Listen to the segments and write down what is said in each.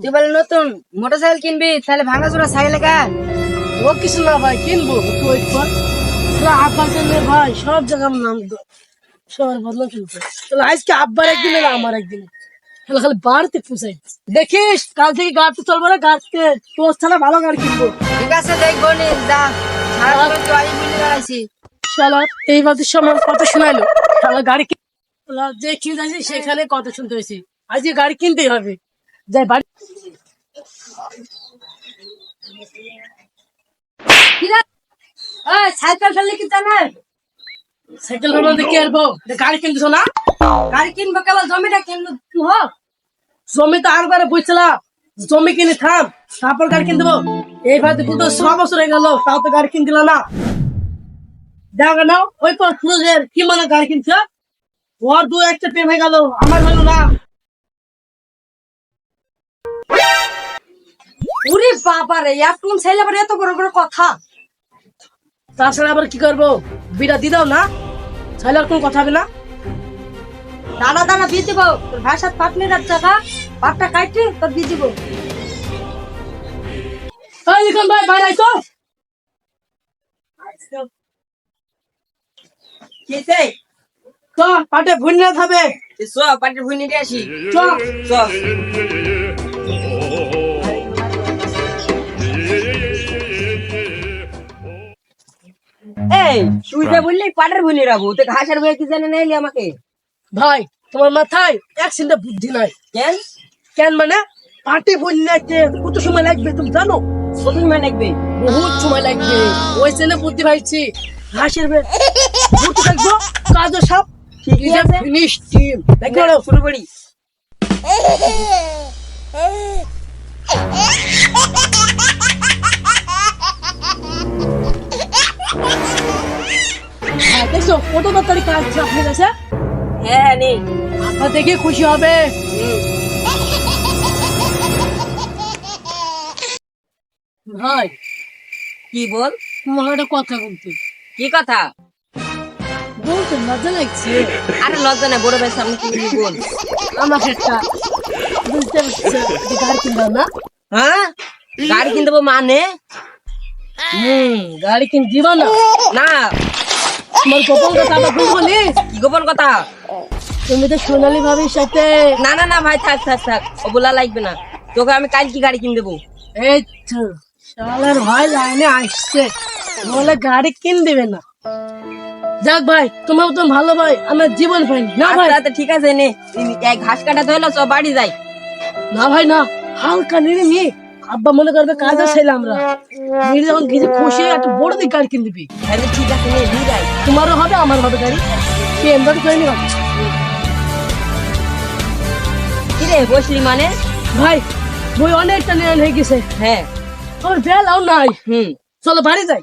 তুই বলে নতুন মোটরসাইকেল কিনবি, তাহলে ভাঙাচোরা সাইকেল কেন? ও কিছু না ভাই, কিনবো, একটু ওয়েট কর। আব্বার জন্য ভাই সব জায়গায় নাম সবার বদলাম চলছে। তাহলে আজকে আব্বার একদিন না আমার একদিন, তাহলে খালি বাড়িতে পুষাই। দেখিস কাল থেকে গাড়িতে চলবো না, গাড়িতে তোর ছাড়া ভালো গাড়ি কিনবো। ঠিক আছে, দেখবো নি, যা সারা তো আমি মিলে বেড়াইছি। শালা এই বাতির সময় কথা শোনাইলো, শালা গাড়ি যে কিনতে আসি সেখানে কথা শুনতে হয়েছি। আজকে গাড়ি কিনতেই হবে, যাই বাড়ি। সাইকেল ফেললে কি জানেন? সাইকেল ফেলতে কি আরবো, গাড়ি কিনতেছো না? গাড়ি কিনবো, কেবল জমিটা কিনবো। জমি তো আরবারে বুঝছিলাম, জমি কিনে থাম, তারপর গাড়ি কিনতে দেবো। এইভাবে তো 6 বছর হয়ে গেল, তাও তো গাড়ি কিনতে দিল না। দেখো না ওই পর সুরজের কি মানে গাড়ি কিনছে, ওর 2-1টা প্রেম হয়ে গেল, আমার হলো না। ওরে বাবা রে, এখন ছেলে আবার এত বড় বড় কথা। তাছাড়া আবার কি করবো, বিটা দি দাও না, ছেলে আর কোন কথা হবে না। দানা দানা দিয়ে দিব, তোর ভাষার পাটনি রাখ জায়গা, পাটটা কাটতে তোর দিয়ে দিব। এই লিখন ভাই বাইরে আইছো। কিসে? তো পাটে ভুনিয়া খাবে, চ পাটের ভুই নিয়ে আসি। চ। চ। এই তুই যে বললি পাটের ভুই নিয়ে রাখবো, তো ঘাসের ভুই কি জানে না এলি আমাকে? ভাই তোমার মাথায় এক চিন্তা বুদ্ধি নাই। কেন? কেন মানে পাটে ভুনিয়াতে কত সময় লাগবে তুমি জানো? কত সময় লাগবে? বহুত সময় লাগবে, ওই জন্য বুদ্ধি পাইছি। ঘাসের বের ঘুরতে থাকবো, কাজও সব ঠিক আছে, ফিনিশ টিম দেখো। শুরু করি। দেখছো কত তাড়াতাড়ি কাজ আপনার কাছে, হ্যাঁ নেই। আপনার দেখে খুশি হবে। ভাই কি বল? তোমার একটা কথা বলতে। কি কথা? বলতে মজা লাগছে। আরে লজ্জা নাই, বড় ভাই সামনে কি বল। আমাকে একটা বুঝতে পারছি যে গাড়ি কিনবো না। হ্যাঁ, গাড়ি কিনতে দেবো মানে? গাড়ি কিন দিবা না? না। তোমার গোপন কথা আবার বলি। কি গোপন কথা? তুমি তো সোনালী ভাবির সাথে। না না না ভাই, থাক থাক থাক, ও বলা লাগবে না। তোকে আমি কাল কি গাড়ি কিনে দেবো। এই তো শালার ভাই লাইনে আসছে, বলে গাড়ি কিন দিবে না। যাক ভাই, তোমার তো ভালো ভাই, আমার জীবন ভাই না ভাই। আচ্ছা ঠিক আছে, নে এক ঘাস কাটাতে হলো, সব বাড়ি যাই। না ভাই না, হালকা নিয়ে নিয়ে আব্বা মনে করবে কাজ আছে আমরা নিয়ে যখন কিছু খুশি একটা বড় দিক গাড়ি কিনে দিবি। তাহলে ঠিক আছে, নে নিয়ে যাই। তোমারও হবে আমার হবে গাড়ি, কি এমবাড়ি করে নিবা। কি রে বসলি মানে? ভাই বই অনেকটা নেওয়া হয়ে গেছে, হ্যাঁ। আমার বেলাও নাই। হুম, চলো বাড়ি যাই।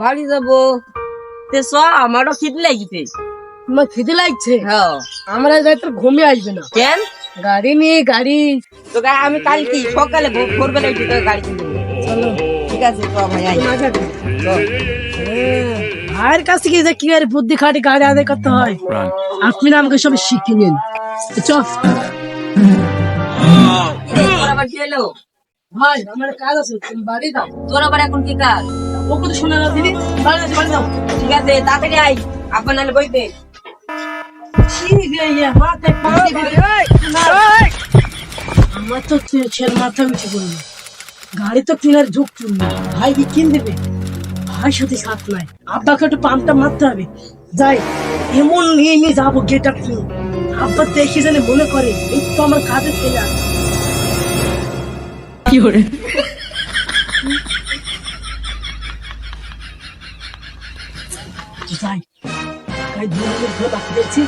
বাড়ি যাবো তে চ, আমারও খিদে লাগিছে। আমার খিদে লাগছে, হ্যাঁ। আমরা যাই তোর ঘুমিয়ে আসবে না। কেন? গাড়ি নিয়ে গাড়ি। তোকে আমি কাল কি সকালে ভোরবেলা উঠে তোকে গাড়ি কিনে দেবো। চলো ঠিক আছে, চ ভাই আই। ভাইয়ের কাছ থেকে যে কি আর বুদ্ধি খাটি গাড়ি আদায় করতে হয়, আপনি না আমাকে সব শিখিয়ে নিন। চল তোর আবার কি হলো? ভাই আমার কাজ আছে, তুমি বাড়ি দাও। তোর আবার এখন কি কাজ? ও কথা শোনা না দিদি, বাড়ি যাও, বাড়ি দাও। ঠিক আছে, তাড়াতাড়ি আই, আব্বা নাহলে বইবে। মাথায় পানি দিবে। আমার তো ছেলে মাথা উঠে পড়লো, গাড়ি তো কিনার ঝুঁক চুললো। ভাই কি কিন দেবে, ভাই সাথে সাথ নাই। আব্বাকে একটু পাম্পটা মারতে হবে। যাই এমন নিয়ে নিয়ে যাবো গেট আপ নিয়ে, আব্বা দেখে জানে মনে করে এই তো আমার কাজে ছেলে আছে। কি করে যাই গাড়ি ধরে ধরে বাকি দেখছি।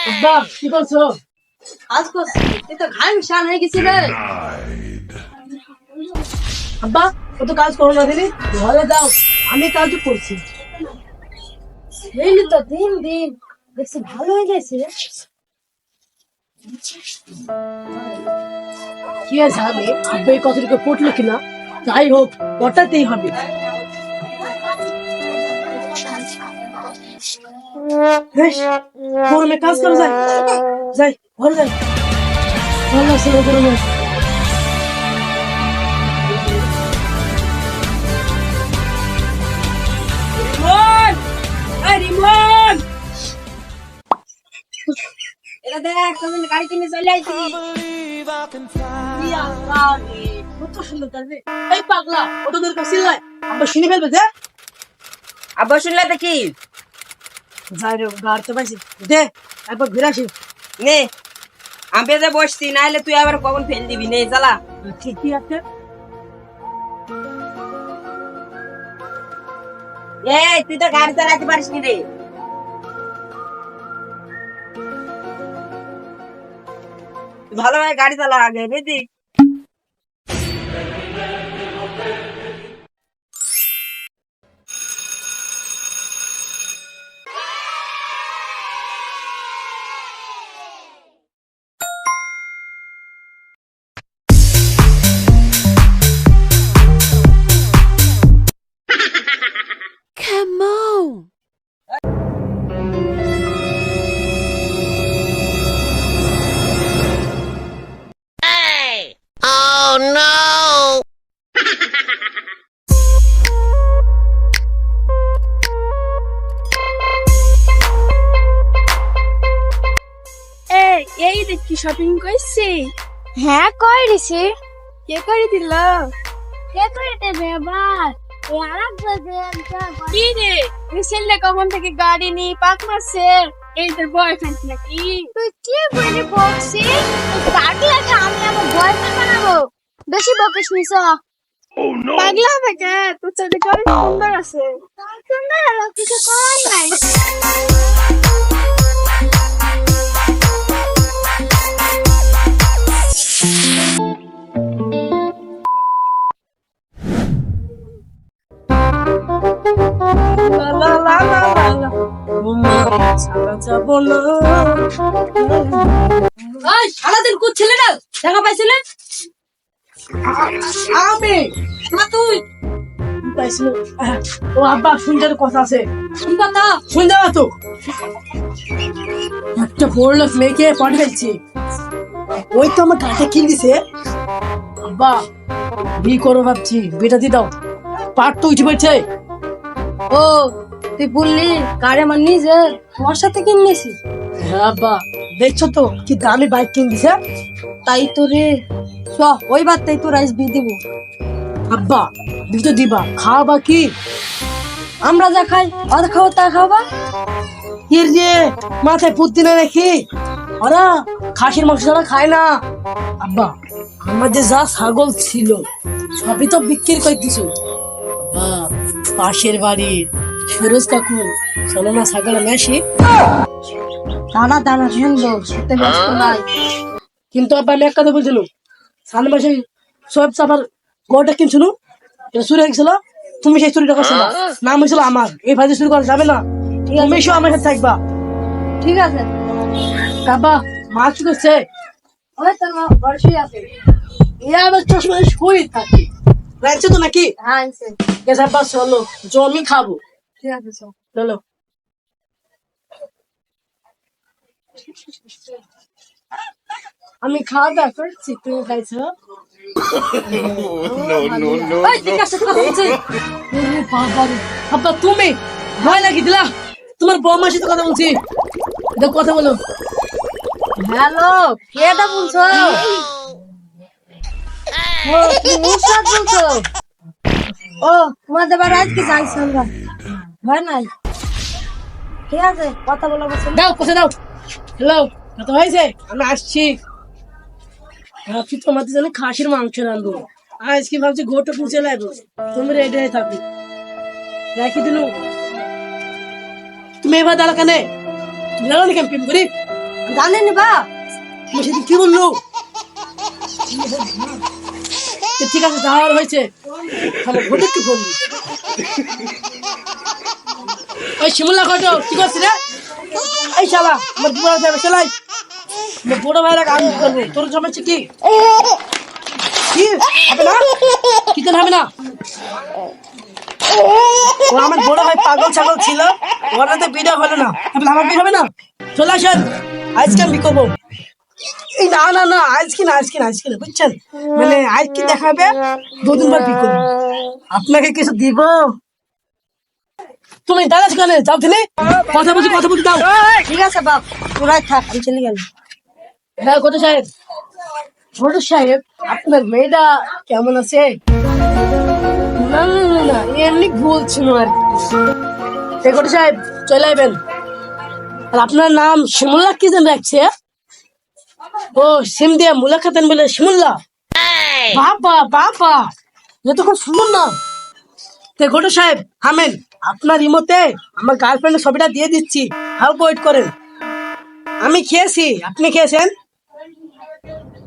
আব্বা কি করছো? আজ করছি, তুই তো ঘাম শান হয়ে গেছি রে। আব্বা কত কাজ করো না দিদি, ঘরে যাও, আমি কাজ করছি। এই তো দিন দিন দেখছি ভালো হয়ে গেছে রে। কি আর জানে আব্বা এই কথাটিকে পটলো কিনা, যাই হোক পটাতেই হবে। বেশ গরমে কাজ করে যাই যাই ঘরে যাই ভালো আছে গরমে রিমন এই রিমন এটা দেখ তুমি গাড়ি কিনে চলে আইছি কত সুন্দর তার এই পাগলা ওটা তোর কাছে লাই আবার শুনে ফেলবে যে আবার শুনলে তো কি যাই রে গাড়তে পাইছি দে একবার ঘুরে আসি নে আমি যে বসছি নাইলে তুই আবার কখন ফেল দিবি নে চালা ঠিকই আছে এই তুই তো গাড়ি চালাতে পারিস কি রে ভালোভাবে গাড়ি চালা আগে বুঝলি Come on. Hey! Oh no! এই দেখি শপিং করছি হ্যাঁ করেছি কে করে দিল কে করে দেবে আবার কি রে রিসেন্টলি কখন থেকে গাড়ি নি পাক মারছে এই তোর বয়ফ্রেন্ড নাকি তুই কি বলি বলছিস পাগলা খা আমি আমার বয়ফ্রেন্ড বানাবো বেশি বকিস নিছ পাগলা হবে কে তোর সাথে গাড়ি সুন্দর আছে সুন্দর আর কিছু করার নাই সারাদিন করছিলে না দেখা পাইছিলে আমি না তুই পাইছিল ও আব্বা শুনতে কথা আছে কি কথা শুনতে তো একটা বড় মেয়েকে পাঠিয়েছি ওই তো আমার কাছে কিন দিছে আব্বা বি করো ভাবছি বেটা দি দাও পাট তো উঠে পড়ছে ও তুই বললি গাড়ি আমার নিজে তোমার সাথে কিনেছি হ্যাঁ আব্বা দেখছো তো কি দামি বাইক কিন দিছে তাই তো রে চ ওই বার্তাই তো রাইস বি দিব আব্বা বি তো দিবা খাওয়া কি আমরা যা খাই আর খাওয়া তা খাওয়া এর যে মাথায় পুত্তি না রেখি ওরা খাসির মাংস ছাড়া খায় না আব্বা আমাদের যা ছাগল ছিল সবই তো বিক্রি করে দিছো আব্বা পাশের বাড়ির সুরজ কাকু চলো না ছাগল মেশি দানা দানা শুনলো সেতে ব্যস্ত নাই কিন্তু আব্বা আমি এক কথা বলছিল সামনে মাসে সব চাপার গোটা কিনছিল এটা চুরি হয়ে গেছিল তুমি সেই চুরিটা করছো না নাম হয়েছিল আমার এই ভাজি চুরি করা যাবে না তুমি এসো আমার সাথে থাকবা ঠিক আছে কাবা মাছ কি করছে ওই তোর মা বর্ষি আছে এ আবার চশমা শুই থাকি রাখছো তো নাকি হ্যাঁ আনছে গেছে আব্বা চলো জমি খাবো ঠিক আছে চল চলো আমি খাওয়া দাওয়া করছি তুমি খাইছো ওই ঠিক আছে কথা বলছি আব্বা তুমি ভয় লাগি দিলা তোমার বৌমার সাথে কথা বলছি দেখো কথা বলো হ্যালো কেটা বলছো ও তুমি মুসাদ বলছো ও তোমাদের বাড়ি আজকে যাইছো আমরা ভয় নাই ঠিক আছে কথা বলা বলছো দাও কথা দাও হ্যালো কত হয়েছে আমি আসছি ভাবছি তোমাদের জন্য খাসির মাংস রান্ধবো আজকে ভাবছি ঘোরটা পুষে লাগবো তুমি রেডি হয়ে থাকবে রাখি দিল তুমি এবার দাঁড়া কানে জানো না কেমন করি জানেনি বা তুমি সেদিন কি বললো ঠিক আছে যাওয়ার হয়েছে তাহলে ঘটে কি বললি ওই শিমুল্লা ঘটো কি করছি রে এই শালা আমার বুড়া যাবে চালাই বড় ভাইরা কাজ করবো তোর জমেছে কি কি হবে না কি হবে না ও আমার বড় ভাই পাগল ছাগল ছিল, ওরা তো বিয়ে হলো না, তাহলে আমার বিয়ে হবে না? চলে আসেন, আজকে আমি করবো। এই না না না, আজকে না, বুঝছেন? মানে আজকে দেখাবে, 2 দিন পর বিয়ে করবো। আপনাকে কিছু দিব? তুমি দাঁড়াচ্ছ কেন? যাও তুমি, কথা বলছি দাও। ঠিক আছে বাপ, তোরাই থাক, আমি চলে গেলাম। হ্যাঁ ঘটক সাহেব, আপনার মেয়েটা কেমন আছে? না না না না, এমনি বলছিল আর কি। ঘটক সাহেব চলে আসবেন। আর আপনার নাম শিমুল্লাহ কি যেন রাখছে? ও সিম দিয়ে মুলা খাতেন বলে শিমুল্লাহ। বাবা এ তো খুব সুন্দর না। ঘটক সাহেব থামেন, আপনার ইমোতে আমার গার্লফ্রেন্ডের ছবিটা দিয়ে দিচ্ছি, হাউ ওয়েট করেন। আমি খেয়েছি, আপনি খেয়েছেন?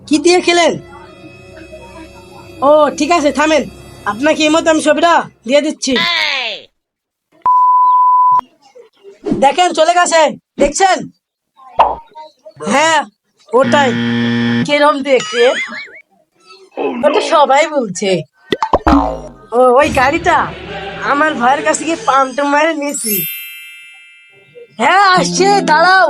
কি দিয়ে খেলেন? ও ঠিক আছে থামেন, আপনাকে এই মতো আমি ছবিটা দিয়ে দিচ্ছি। দেখেন চলে গেছে, দেখছেন? হ্যাঁ ওটাই। কিরম দেখে? ওটা সবাই বলছে। ও ওই গাড়িটা আমার ভাইয়ের কাছে গিয়ে পাম্পটা মারে নিয়েছি। হ্যাঁ আসছে, দাঁড়াও।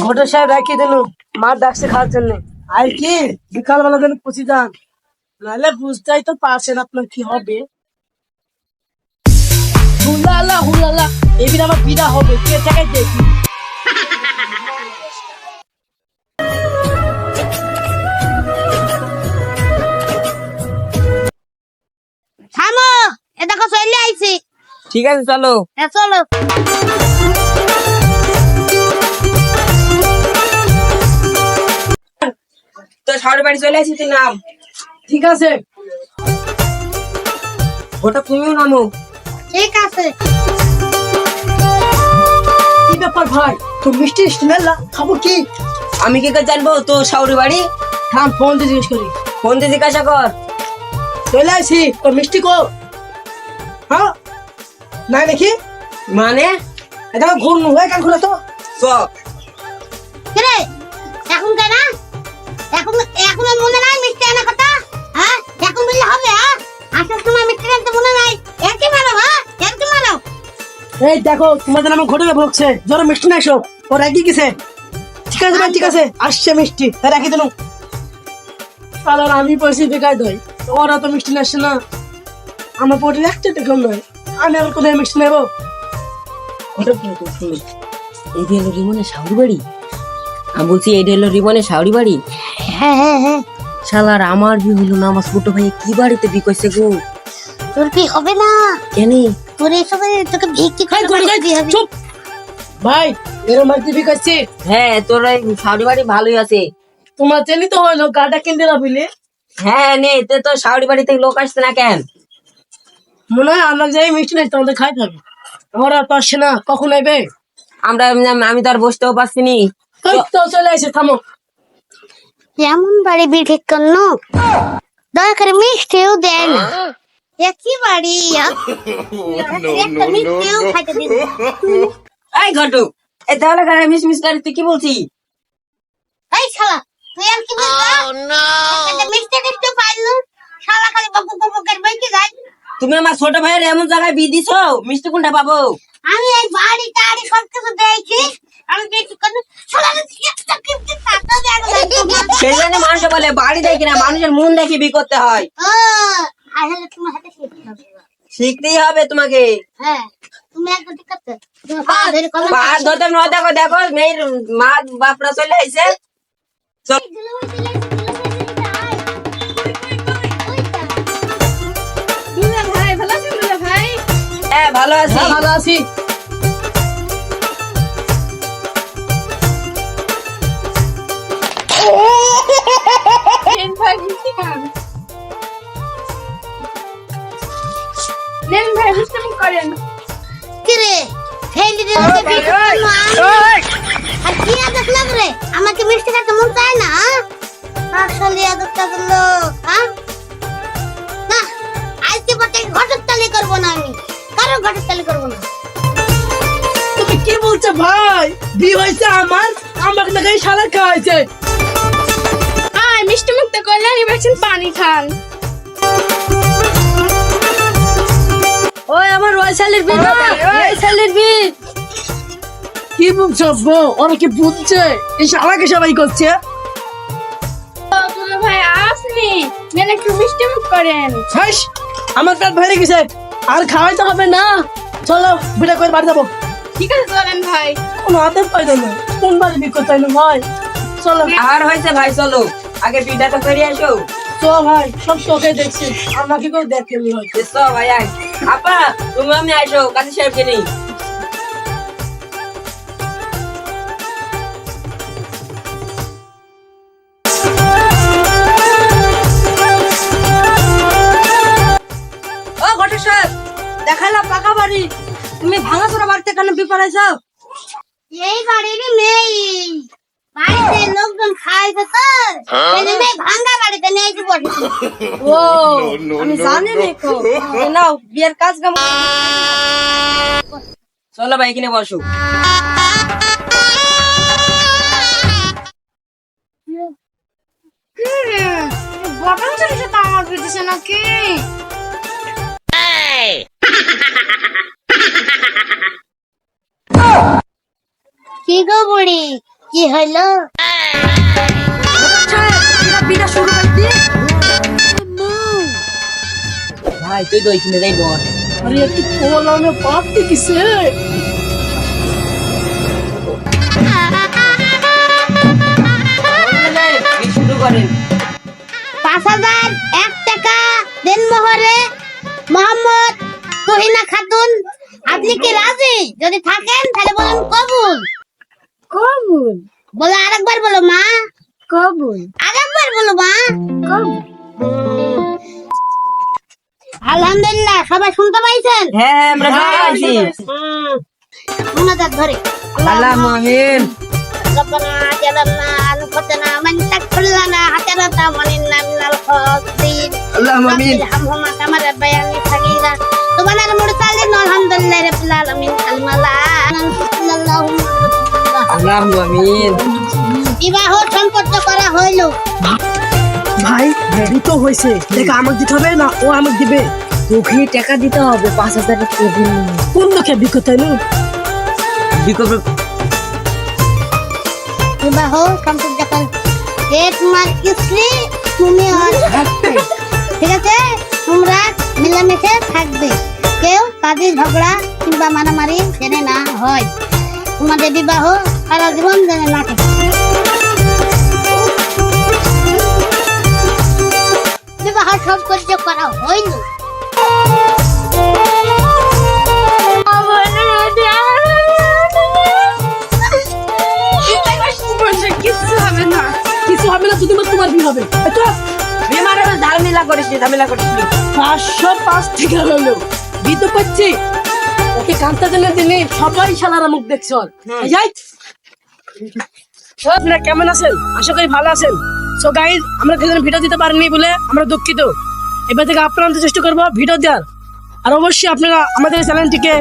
ঘটক সাহেব রাখিয়ে দিল, মা ডাকছে খাওয়ার জন্য। আর কি বিকালবেলা যেন পৌঁছে যান, নাহলে বুঝতেই তো পারছেন আপনার কি হবে। হুলালা এবার আমার বিড়া হবে, কে থেকে দেখি। থামো, এ দেখো চলে আইছি। ঠিক আছে চলো। হ্যাঁ চলো। তো শাওরি বাড়ি চলে আসি, তুই নাম। ঠিক আছে ওটা তুমিও নামো। ঠিক আছে। কি ব্যাপার ভাই, তো মিষ্টি স্মেল্লা খাবো কি? আমি কি করে জানবো তো শাওরি বাড়ি? থাম, ফোন দিয়ে জিজ্ঞেস করি। ফোন দিয়ে জিজ্ঞাসা কর। চলে আসি, তো মিষ্টি কো? হ্যাঁ নাই নাকি? মানে এটা ঘুর হয়ে কান খুলে তো। সব রে এখন কেন? এখন মনে নাই মিষ্টি আনা কথা? হ্যাঁ এখন বললে হবে? হ্যাঁ আসার সময় মিষ্টি আনতে মনে নাই? একই মারো, হ্যাঁ একই মারো। এই দেখো তোমাদের নামে ঘটকে বলছে, জোরে মিষ্টি নাই সব, ও রাখি গেছে। ঠিক আছে ভাই, ঠিক আছে, আসছে মিষ্টি, তাই রাখি দিল। তাহলে আমি পয়সা বেকার দই, ওরা তো মিষ্টি আসছে না। আমার পরে একটা টেকম নয়, আমি আর কোথায় মিষ্টি নেবো? এইটা হলো রিমনের শাওরি বাড়ি। আমি বলছি এইটা হলো রিমনের শাওরি বাড়ি। হ্যাঁ শালার আমার বি হলো না, আমার ছোট ভাই কি বাড়িতে বি কইছে গো? তোর কি হবে না? কেন? তোর এসবে তোকে ভিক্ষি খাই করে খাই, করতে হবে। চুপ ভাই, এরম বাড়িতে বিকাচ্ছে। হ্যাঁ তোর এই শাওরি বাড়ি ভালোই আছে। তোমার চেনি তো হলো, গাটা কিনতে না বুঝলে? হ্যাঁ নে, তো শাওরি বাড়ি থেকে লোক আসছে না কেন? মনে হয় আমরা যাই মিষ্টি নাই, তোমাদের খাইতে হবে। ওরা তো আসছে না, কখন আইবে? আমি তো আর বসতেও পারছি নি। এই তো চলে আসে, থামো। এমন বাড়ি ভিক্ষি করল, দয়া করে মিষ্টিও দেয় না। একই বাড়ি একটা মিষ্টিও খাইতে দিন। এই ঘটু, এই তাহলে গাড়ি মিস করে তুই কি বলছি? এই শালা তুই আর কি বলছিস? একটা মিষ্টি টিষ্টি পাইলো, শালা খালি বকু বকু করে বইকে যায়। তুমি আমার ছোট ভাইয়ের এমন জায়গায় বিয়ে দিছো, মিষ্টি কোনটা পাবো? আমি এই বাড়ি টাড়ি সব কিছু দেখি, আমি দেখি কোন শালা একটা কিপটি টাকা দেয় না। সেই জন্য মানুষ বলে বাড়ি দেখি না, মানুষের মন দেখে বিয়ে করতে হয়। আসলে তোমার হাতে শিখতে হবে। শিখতেই হবে তোমাকে। হ্যাঁ তুমি একদম ঠিক আছে। তুমি পা ধরে কথা পা ধরতে নয়, দেখো দেখো মেয়ের মা বাপরা চলে আইছে। ভাই ভালো আছেন ভাই? হ্যাঁ ভালো আছি। হ্যাঁ, ভালো আছি। ভাই মিষ্টি খান। নেন ভাই মিষ্টি মুখ করেন। কি রে ফেলি দিলে বিক্রি করলো আর কি আদত লাগরে? আমাকে মিষ্টি খেতে মন চায় না? আসলে আদতটা করলো। হ্যাঁ না, আজকে পর থেকে ঘটক তালি করবো না, আমি কারো ঘটক তালি করবো না। তুমি কি বলছো ভাই? বিয়ে হয়েছে আমার, আমাকে নাকি শালা খাওয়াইছে। আয় মিষ্টি মুক্ত করলেন, এবার পানি খান। ওই আমার ওই শালির বি না, এই শালির বি। কি বুঝছো বউ? ওরা কি বুঝছে? এই শালাকে সবাই করছে। দুলা ভাই আসনি, মেনে একটু মিষ্টি মুখ করেন। হাইস, আমার পেট ভরে গেছে, আর খাওয়াইতে হবে না। চলো বিটা করে বাড়ি যাবো। ঠিক আছে চলেন ভাই। কোনো হাতে পাইতো না, কোন বাড়ি বিক্রি চাইলো ভাই। চলো আর হয়েছে ভাই, চলো আগে বিটা তো করে আসো। তো ভাই সব চোখে দেখছি, আমাকে কেউ দেখেনি হয়তো। এসো ভাই আয়। আপা তুমি আমি আসো, কাজী সাহেবকে নেই। ও ঘটক সাহেব, দেখাইলাম পাকা বাড়ি, তুমি ভাঙাচোরা বাড়িতে কেন বিপড়াইছো? এই বাড়িরই মেয়ে, বাড়িতে লোকজন খাইছে তো, এই জন্য ভাঙ্গা বাড়িতে নিয়ে এসে বসেছি। ও আমি জানি না কো। নাও বিয়ের কাজ কাম। চলো ভাই এখানে বসো। বটন চলে সাথে আমার বুঝেছে নাকি? Hey! কি গো বুড়ি, কি হইলো? বিটা শুরু করতে। ভাই তুই তো এখানে যাই বল। আরে একটু কোলানো পাপতে কিসে? শুরু করেন। 5,001 টাকা দেন মোহরে মোহাম্মদ তুহিনা খাতুন। আপনি কি রাজি? যদি থাকেন তাহলে বলুন কবুল। কবুল বলো আরেকবার, বলো মা। কবুল আরেকবার বলো মা। কবুল। আলহামদুলিল্লাহ, সবাই শুনতে পাইছেন? হ্যাঁ আমরা ভাই আছি। ওনাদের ধরে আল্লাহ আমিন। ربنا جعلنا أنفسنا من تغفر لنا حسنة وإنا من الخاسرين আল্লাহ رب আমিন। ارحمهما كما ربياني صغيرا سبحان المرسلين والحمد لله رب العالمين আল্লাহ আমিন। বিবাহ সম্পন্ন করা হইল। ভাই রেডি তো হয়েছে, দেখা আমাকে দিতে হবে না ও আমাকে দিবে? তোকে টাকা দিতে হবে 5,000 টাকা। কোন লোকে বিক্রি তাইলো? বিকল্প বিবাহ সম্পন্ন যখন তোমার স্ত্রী তুমি আর হাসবে, ঠিক আছে? তোমরা মিলেমিশে থাকবে, কেউ কাজে ঝগড়া কিংবা মারামারি যেন না হয়। তোমাদের বিবাহ সারা জীবন যেন না থাকে। বিবাহ সম্পর্ক করা হইল। কিচ্ছু হবে না। কিছু হবে না, শুধুমাত্র তোমার বিয়ে হবে। এই তো বিমারে ঝামেলা করিস নি। 505 টাকা হলো বিয়ে করছি। ওকে কান্তা দিনে দিনে সবাই শালার মুখ দেখছে ওর। যাই আপনারা কেমন আছেন? আশা করি ভালো আছেন। সো গাইজ, আমরা দুজন ভিডিও দিতে পারিনি বলে আমরা দুঃখিত। এবার থেকে আপনারা চেষ্টা করবো ভিডিও দেওয়ার। আর অবশ্যই আপনারা আমাদের চ্যানেলটিকে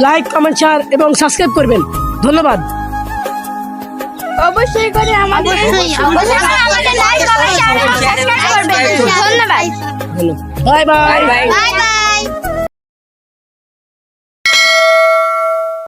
লাইক, কমেন্ট, শেয়ার এবং সাবস্ক্রাইব করবেন। ধন্যবাদ। অবশ্যই করে আমাদের অবশ্যই লাইক কমেন্ট শেয়ার এবং সাবস্ক্রাইব করবেন। ধন্যবাদ। Bye bye. Bye bye. Bye bye.